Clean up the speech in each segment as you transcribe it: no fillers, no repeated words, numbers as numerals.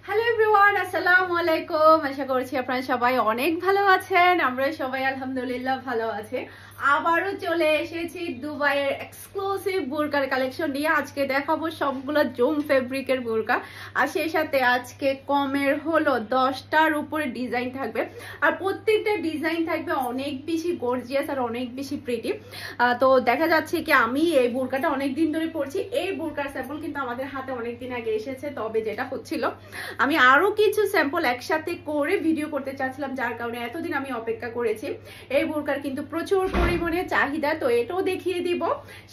Hello everyone, আসসালামু আলাইকুম। আশা করছি আপনারা সবাই অনেক ভালো আছেন। আমরা সবাই আলহামদুলিল্লাহ ভালো আছি। আবারও চলে এসেছি দুবাইয়ের এক্সক্লুসিভ বুরকার কালেকশন নিয়ে। আজকে দেখাবো সবগুলো জুম ফেব্রিকের বুরকা, আর সেই সাথে আজকে কমের হলো 10টার উপরে ডিজাইন থাকবে, আর প্রত্যেকটা ডিজাইন থাকবে অনেক বেশি গর্জিয়াস আর অনেক বেশি প্রিটি। তো দেখা যাচ্ছে কি আমি এই বুরকাটা অনেকদিন ধরে পরছি। এই বুরকার স্যাম্পল কিন্তু আমাদের হাতে অনেকদিন আগে এসেছে, তবে যেটা হচ্ছিল আমি আরো কিছু স্যাম্পল একসাথে করে ভিডিও করতে চাচ্ছিলাম, যার কারণে এতদিন আমি অপেক্ষা করেছি। এই বুরকার কিন্তু প্রচুর পরিমাণে চাহিদা, তো এটাও দেখিয়ে দিব।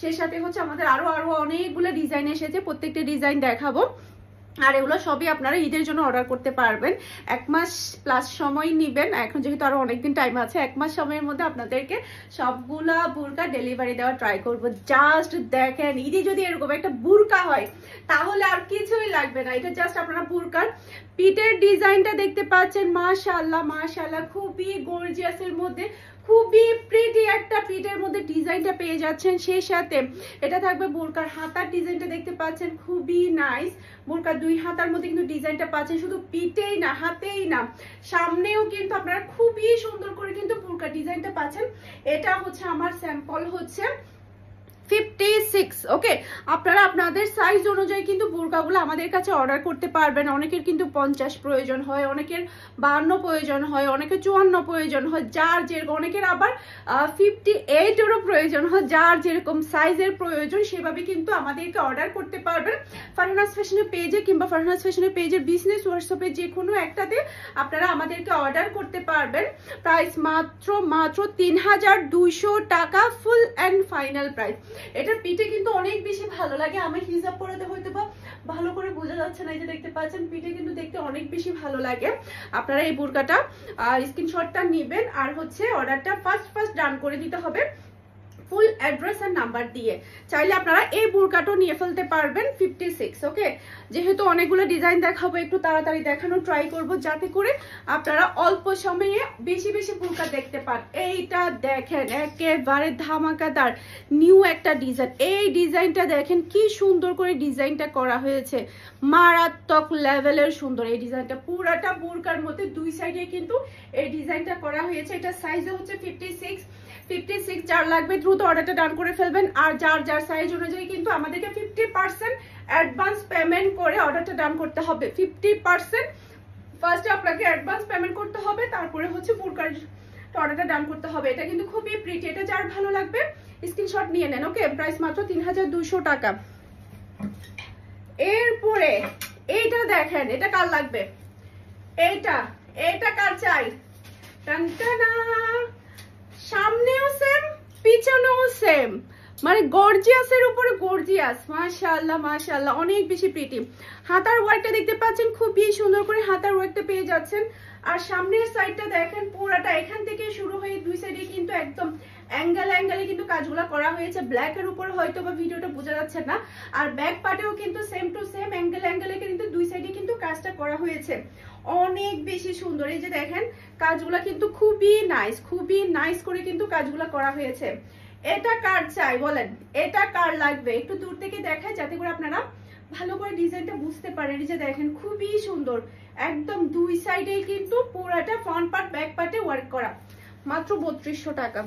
সে সাথে হচ্ছে আমাদের আরো অনেকগুলো ডিজাইন এসেছে, প্রত্যেকটা ডিজাইন দেখাবো। আর এগুলো সবই আপনারা ঈদের জন্য অর্ডার করতে পারবেন। 1 মাস প্লাস সময় নিবেন, এখন যেহেতু আরো অনেকদিন টাইম আছে। 1 মাস সময়ের মধ্যে আপনাদেরকে সবগুলা বুরকা ডেলিভারি দেওয়া ট্রাই করব। জাস্ট দেখেন, ঈদে যদি এরকম একটা বুরকা হয় তাহলে আর কিছুই লাগবে না। এটা জাস্ট আপনারা বুরকার পিঠের ডিজাইনটা দেখতে পাচ্ছেন। মাশাআল্লাহ মাশাআল্লাহ, খুবই গর্জিয়াসের মধ্যে খুবই প্রিটি একটা পিঠের মধ্যে ডিজাইনটা পেয়ে যাচ্ছেন। সেই সাথে এটা থাকবে বুরকার হাতার ডিজাইনটা দেখতে পাচ্ছেন, খুবই নাইস। বুরকার 2 হাতার মধ্যে কিন্তু ডিজাইনটা পাচ্ছেন, শুধু পিঠেই না হাতেই না সামনেও কিন্তু আপনারা খুবই সুন্দর করে কিন্তু বুরকার ডিজাইনটা পাচ্ছেন। এটা হচ্ছে আমার স্যাম্পল হচ্ছে 56। ওকে, আপনারা আপনাদের সাইজ অনুযায়ী কিন্তু বুরকাগুলো আমাদের কাছে অর্ডার করতে পারবেন। অনেকের কিন্তু 50 প্রয়োজন হয়, অনেকের 52 প্রয়োজন হয়, অনেকের 54 প্রয়োজন হয়, যার যেরকম, অনেকের আবার 58এরও প্রয়োজন হয়। যার যেরকম সাইজের প্রয়োজন সেভাবে কিন্তু আমাদেরকে অর্ডার করতে পারবেন ফারহানাস ফ্যাশনের পেজে, কিংবা ফারহানাস ফ্যাশনের পেজের বিজনেস হোয়াটসঅ্যাপে যে কোনো একটাতে আপনারা আমাদেরকে অর্ডার করতে পারবেন। প্রাইস মাত্র 3200 টাকা, ফুল অ্যান্ড ফাইনাল প্রাইস। এটার পিঠে কিন্তু অনেক বেশি ভালো লাগে। আমি হিজাব পরাতে হয়তো বা ভালো করে বোঝা যাচ্ছে না, এই যে দেখতে পাচ্ছেন পিঠে কিন্তু দেখতে অনেক বেশি ভালো লাগে। আপনারা এই বুরকাটা স্ক্রিনশটটা নেবেন, আর হচ্ছে অর্ডারটা ফার্স্ট ডান করে দিতে হবে ফুল অ্যাড্রেস আর নাম্বার দিয়ে। চাইলে আপনারা এই বুরকাটাও নিয়ে ফেলতে পারবেন 56। ওকে, যেহেতু অনেকগুলো ডিজাইন দেখাবো, একটু তাড়াতাড়ি দেখানোর ট্রাই করব, যাতে করে আপনারা অল্প সময়ে বেশি বেশি বুরকা দেখতে পান। এইটা দেখেন, একেবারে ধামাকাদার নিউ একটা ডিজাইন। এই ডিজাইনটা দেখেন কি সুন্দর করে ডিজাইনটা করা হয়েছে, মারাত্মক লেভেলের সুন্দর। এই ডিজাইনটা পুরাটা বুরকার মধ্যে 2 সাইডে কিন্তু এই ডিজাইনটা করা হয়েছে। এটা সাইজে হচ্ছে 56। যার লাগবে দ্রুত অর্ডারটা ডান করে ফেলবেন। আর যার সাইজ অনুযায়ী কিন্তু আমাদেরকে 50% অ্যাডভান্স পেমেন্ট করে অর্ডারটা ডান করতে হবে। 50% ফার্স্টে আপনাকে অ্যাডভান্স পেমেন্ট করতে হবে, তারপরে হচ্ছে বুরকার অর্ডারটা ডান করতে হবে। এটা কিন্তু খুবই প্রিটি, এটা যার ভালো লাগবে স্ক্রিনশট নিয়ে নেন। ওকে, প্রাইস মাত্র 3200 টাকা। এরপরে এইটা দেখেন, এটা কার লাগবে? এটা কার চাই? টানটানা, সামনেও সেম পিছনেও সেম, মানে গর্জিয়াসের উপরে গর্জিয়াস। মাশাআল্লাহ মাশাআল্লাহ, অনেক বেশি প্রিটি। হাতার ওয়ার্কটা দেখতে পাচ্ছেন, খুবই সুন্দর করে হাতার ওয়ার্কটা পেয়ে যাচ্ছেন। আর সামনের সাইডটা দেখেন, পুরাটা এখান থেকে শুরু হয়ে 2 সাইডে কিন্তু একদম অ্যাঙ্গেলে কিন্তু কাজগুলো করা হয়েছে। ব্ল্যাক এর উপর হয়তো বা ভিডিওটা বোঝা যাচ্ছে না। আর ব্যাক পার্টেও কিন্তু সেম টু সেম অ্যাঙ্গেলে কিন্তু 2 সাইডে কিন্তু কাজটা করা হয়েছে, অনেক বেশি সুন্দর। এই যে দেখেন কাজগুলা কিন্তু খুবই নাইস করে কিন্তু কাজগুলা করা হয়েছে। এটা কার চাই বলেন? এটা কার লাগবে? একটু দূর থেকে দেখায় যাতে করে আপনারা ভালো করে ডিজাইনটা বুঝতে পারেন। এই যে দেখেন খুবই সুন্দর, একদম 2 সাইডেই কিন্তু পুরাটা ফ্রন্ট পার্ট ব্যাক পার্টে ওয়ার্ক করা, মাত্র 3200 টাকা।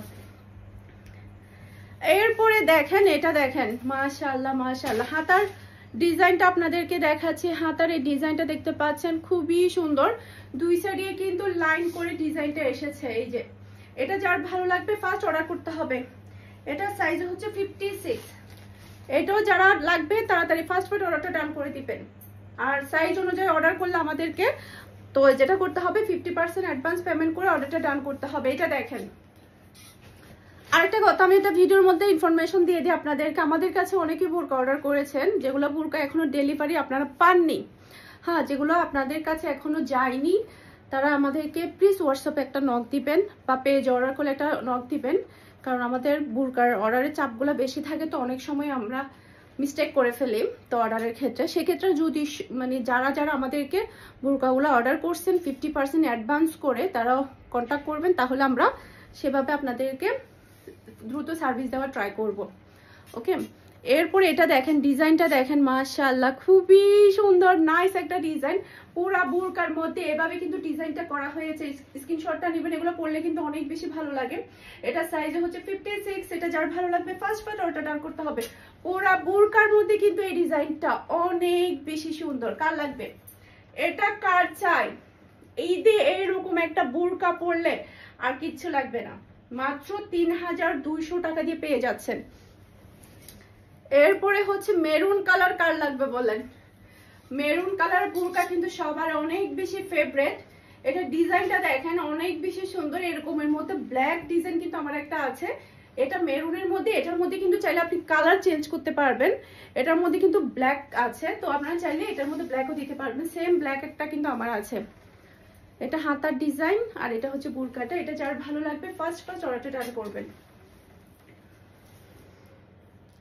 এরপরে দেখেন, এটা দেখেন, মাশাআল্লাহ মাশাআল্লাহ, হাতার ডিজাইনটা আপনাদেরকে দেখাচ্ছি। হাতার এই ডিজাইনটা দেখতে পাচ্ছেন, খুবই সুন্দর। 2 সাইডে কিন্তু লাইন করে ডিজাইনটা এসেছে। এই যে এটা যার ভালো লাগবে ফার্স্ট অর্ডার করতে হবে। এটা সাইজ হচ্ছে 56। এটাও যারা লাগবে তাড়াতাড়ি ফার্স্ট অর্ডারটা ডান করে দিবেন। আর সাইজ অনুযায়ী অর্ডার করলে আমাদেরকে তো যেটা করতে হবে 50% অ্যাডভান্স পেমেন্ট করে অর্ডারটা ডান করতে হবে। এটা দেখেন, আরেকটা কথা আমি এটা ভিডিওর মধ্যে ইনফরমেশন দিয়ে দিই আপনাদেরকে। আমাদের কাছে অনেকেই বুরকা অর্ডার করেছেন, যেগুলো বুরকা এখনো ডেলিভারি আপনারা পাননি। হ্যাঁ, যেগুলো আপনাদের কাছে এখনো যায়নি তারা আমাদেরকে প্লিজ হোয়াটসঅ্যাপে একটা নক দিবেন, বা পেজ অর্ডার করলে একটা নক দিবেন। কারণ আমাদের বুরকার অর্ডারের চাপগুলো বেশি থাকে, তো অনেক সময় আমরা মিস্টেক করে ফেলি তো অর্ডারের ক্ষেত্রে। সেক্ষেত্রে যদি মানে যারা আমাদেরকে বুরকাগুলো অর্ডার করছেন 50% অ্যাডভান্স করে, তারাও কন্ট্যাক্ট করবেন, তাহলে আমরা সেভাবে আপনাদেরকে দ্রুত সার্ভিস দেওয়ার ট্রাই করব। ওকে, এরপরে এটা দেখেন, ডিজাইনটা দেখেন, মাশাআল্লাহ খুবই সুন্দর, নাইস একটা ডিজাইন। পুরা বুরকার মধ্যে এভাবে কিন্তু ডিজাইনটা করা হয়েছে। স্ক্রিনশটটা নেবেন, এগুলো পরলে কিন্তু অনেক বেশি ভালো লাগে। এটা সাইজে হচ্ছে 56। এটা যার ভালো লাগবে ফার্স্ট অর্ডার ডান করতে হবে। পুরা বুরকার মধ্যে কিন্তু এই ডিজাইনটা অনেক বেশি সুন্দর। কার লাগবে এটা, কার চাই ঈদে এইরকম একটা বুরকা পরলে আর কিচ্ছু লাগবে না। মাত্র 3200 টাকা দিয়ে পেয়ে যাচ্ছেন। এরপরে হচ্ছে মেরুন কালার, কার লাগবে বলেন। মেরুন কালার বুরকা কিন্তু সবার অনেক বেশি ফেভারিট। এটা ডিজাইনটা দেখেন অনেক বেশি সুন্দর। এরকমের মধ্যে ব্ল্যাক ডিজাইন কিন্তু আমার একটা আছে, এটা মেরুনের মধ্যে। এটার মধ্যে কিন্তু চাইলে আপনি কালার চেঞ্জ করতে পারবেন। এটার মধ্যে কিন্তু ব্ল্যাক আছে, তো আপনারা চাইলে এটার মধ্যে ব্ল্যাকও দিতে পারবেন। সেম ব্ল্যাক একটা কিন্তু আমার আছে। এটা হাতার ডিজাইন আর এটা হচ্ছে বুরকাটা। এটা যার ভালো লাগবে ফার্স্ট অর্ডারটা ডান করবেন।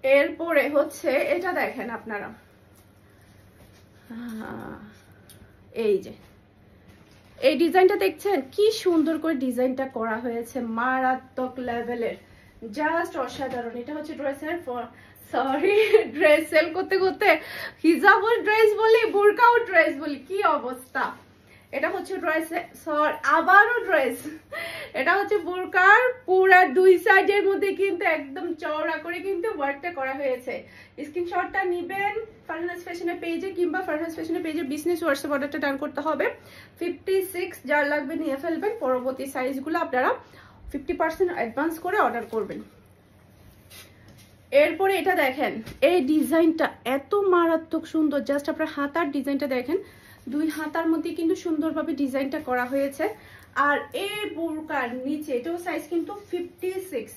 এরপরে হচ্ছে এটা দেখেন আপনারা, এই যে এই ডিজাইনটা দেখছেন কি সুন্দর করে ডিজাইনটা করা হয়েছে, মারাত্মক লেভেলের, জাস্ট অসাধারণ। এটা হচ্ছে ড্রেসের ড্রেস সেল করতে করতে হিজাবও ড্রেস বলি, বুরকাও ড্রেস বলি, কি অবস্থা। এটা হচ্ছে ড্রেস, আবারও ড্রেস। এটা হচ্ছে বুরকার পুরা দুই সাইডের মধ্যে কিন্তু একদম চওড়া করে কিন্তু ওয়ার্কটা করা হয়েছে। স্ক্রিনশটটা নেবেন ফারহানাস ফ্যাশনের পেজে কিংবা ফারহানাস ফ্যাশনের পেজে বিজনেস হোয়াটসঅ্যাপ অর্ডারটা ডান করতে হবে। 56 যার লাগবে নিয়ে ফেলবেন। পরবর্তী সাইজগুলো আপনারা 50% অ্যাডভান্স করে অর্ডার করবেন। এরপরে এটা দেখেন, এই ডিজাইনটা এত মারাত্মক সুন্দর, জাস্ট আপনার হাতার ডিজাইনটা দেখেন, দুই হাতার মধ্যে কিন্তু সুন্দরভাবে ডিজাইনটা করা হয়েছে। আর এই বুরকার নিচে, এটাও সাইজ কিন্তু 56,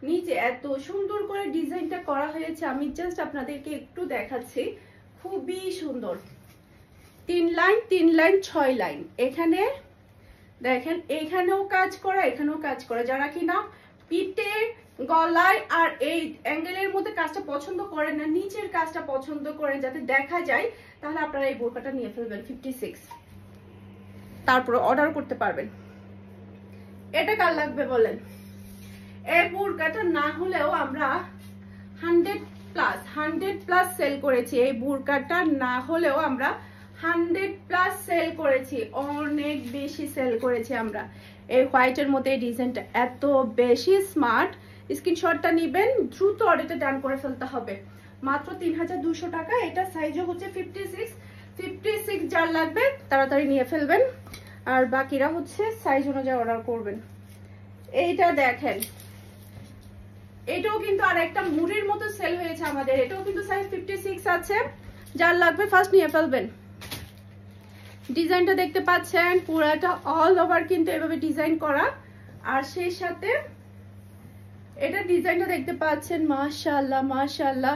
নিচে এত সুন্দর করে ডিজাইনটা করা হয়েছে। আমি জাস্ট আপনাদেরকে একটু দেখাচ্ছি, খুবই সুন্দর। 3 লাইন 3 লাইন 6 লাইন, এখানে দেখেন, এখানেও কাজ করা, এখানেও কাজ করা। যারা কিনা পিঠে গলায় আর এই অ্যাঙ্গেলের মধ্যে কাজটা পছন্দ করেন না, নিচের কাজটা পছন্দ করেন যাতে দেখা যায়, তাহলে আপনারা এই বোরকাটা নিয়ে ফেলবেন 56, তারপর অর্ডার করতে পারবেন। এটা কার লাগবে বলেন। এই বোরকাটা না হলেও আমরা 100+ সেল করেছি। এই বোরকাটা না হলেও আমরা 100+ সেল করেছি, অনেক বেশি সেল করেছি আমরা। এই হোয়াইটের মধ্যে এই ডিজাইনটা এত বেশি স্মার্ট। স্ক্রিনশটটা নেবেন, দ্রুত অর্ডারটা ডান করে ফেলতে হবে। মাত্র 3200 টাকা। এটা সাইজও হচ্ছে 56 যার লাগবে তাড়াতাড়ি নিয়ে ফেলবেন, আর বাকিরা হচ্ছে সাইজ অনুযায়ী অর্ডার করবেন। এইটা দেখেন, এটাও কিন্তু আর একটা মুড়ির মতো সেল হয়েছে আমাদের। এটাও কিন্তু সাইজ 56 আছে, যার লাগবে ফার্স্ট নিয়ে ফেলবেন। ডিজাইনটা দেখতে পাচ্ছেন, পুরাটা অল ওভার কিন্তু এভাবে ডিজাইন করা। আর সেই সাথে এটা ডিজাইনটা দেখতে পাচ্ছেন, মাশাআল্লাহ মাশাআল্লাহ।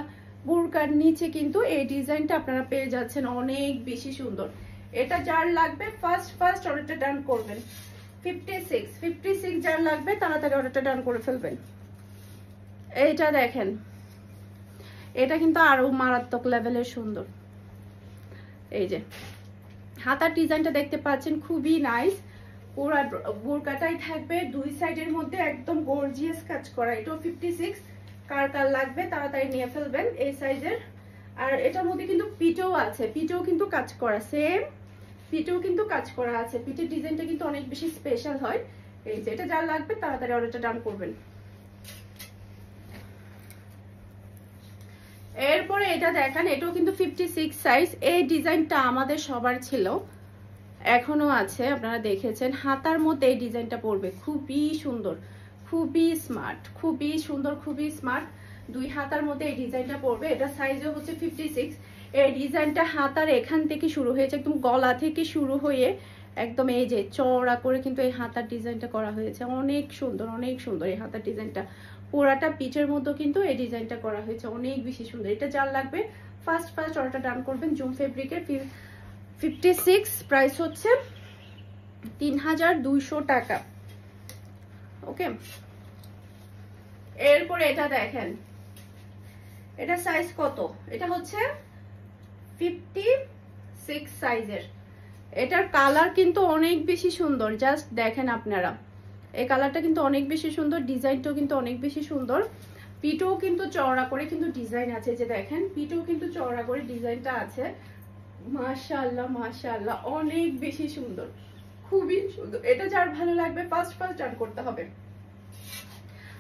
বুরকার নিচে কিন্তু এই ডিজাইনটা আপনারা পেয়ে যাচ্ছেন, অনেক বেশি সুন্দর। এটা যার লাগবে ফার্স্ট অর্ডারটা ডান করবেন। 56 যার লাগবে তাড়াতাড়ি অর্ডারটা ডান করে ফেলবেন। এইটা দেখেন, এটা কিন্তু আরো মারাত্মক লেভেলের সুন্দর। এই যে হাতার ডিজাইনটা দেখতে পাচ্ছেন, খুবই নাইস। পুরা বোরকাটাই থাকবে দুই সাইডের মধ্যে একদম গর্জিয়াস কাজ করা। এটাও 56, কার কার লাগবে তাড়াতাড়ি নিয়ে ফেলবেন এই সাইজের। আর এটার মধ্যে কিন্তু পিঠেও আছে, পিঠেও কিন্তু কাজ করা, সেম পিঠেও কিন্তু কাজ করা আছে। পিঠের ডিজাইনটা কিন্তু অনেক বেশি স্পেশাল হয়। এই যে এটা যার লাগবে তাড়াতাড়ি অর্ডারটা ডান করবেন। এরপরে এটা দেখেন, এটাও কিন্তু 56 সাইজ। এই ডিজাইনটা আমাদের সবার ছিল, এখনো আছে, আপনারা দেখেছেন। হাতার মধ্যে এই ডিজাইনটা পড়বে, খুবই সুন্দর, খুবই স্মার্ট, খুবই সুন্দর, খুবই স্মার্ট। দুই হাতার মধ্যে এই ডিজাইনটা পড়বে। এটা সাইজও হচ্ছে 56। এই ডিজাইনটা হাতার এখান থেকে শুরু হয়েছে, একদম গলা থেকে শুরু হয়ে একদম এই যে চওড়া করে কিন্তু এই হাতার ডিজাইনটা করা হয়েছে। অনেক সুন্দর, অনেক সুন্দর এই হাতার ডিজাইনটা। পুরাটা পিচের মতো কিন্তু এই ডিজাইনটা করা হয়েছে, অনেক বেশি সুন্দর। এটা যার লাগবে ফার্স্ট অর্ডারটা ডান করবেন। জুম ফেব্রিকের 56, প্রাইস হচ্ছে 3200 টাকা। ওকে, এরপরে এটা দেখেন, এটা সাইজ কত, এটা হচ্ছে 56 সাইজের। এটার কালার কিন্তু অনেক বেশি সুন্দর, জাস্ট দেখেন আপনারা, এই কালারটা কিন্তু অনেক বেশি সুন্দর, ডিজাইনটাও কিন্তু অনেক বেশি সুন্দর। পিঠও কিন্তু চওড়া করে কিন্তু ডিজাইন আছে, যে দেখেন পিঠও কিন্তু চওড়া করে ডিজাইনটা আছে। মাশাআল্লাহ মাশাআল্লাহ, অনেক বেশি সুন্দর, খুবই সুন্দর। এটা যার ভালো লাগবে ফার্স্ট অর্ডার করতে হবে।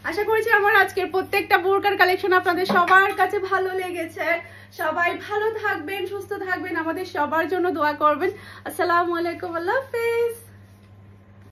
আশা করছি আমার আজকের প্রত্যেকটা বোরকার কালেকশন আপনাদের সবার কাছে ভালো লেগেছে। সবাই ভালো থাকবেন, সুস্থ থাকবেন, আমাদের সবার জন্য দোয়া করবেন। আসসালামু আলাইকুম, আল্লাহ হাফেজ।